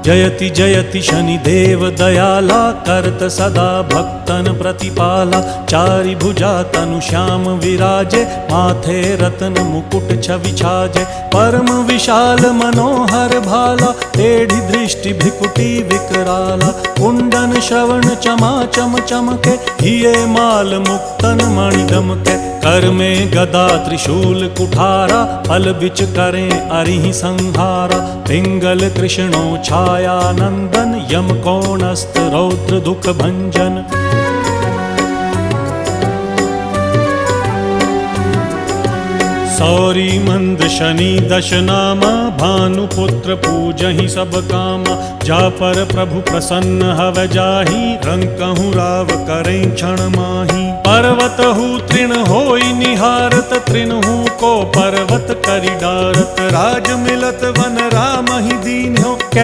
जयति जयति शनिदेव दयाला करत सदा भक्तन प्रतिपाला। चारि भुजा तनु श्याम विराजे माथे रत्न मुकुट छवि छाजे। परम विशाल मनोहर भाला टेढ़ी दृष्टि भ्रिकुटी विकराला। कुंडन श्रवण चमा चम चमके हिये माल मुक्तन मणि दमके। कर में गदा त्रिशूल कुठारा फल बिच करें अरिहि संहारा। पिंगल कृष्णो छाया नंदन यम कोणस्त रौद्र दुख भंजन। सौरी मंद शनि दश नामा भानुपुत्र पूजहि सब कामा। जा पर प्रभु प्रसन्न हव जाहि रंकहु राव करें क्षण माही। पर्वत हु तृण होई निहारत तृणहु को पर्वत करि डारत। राज मिलत वन राम ही दीन्हो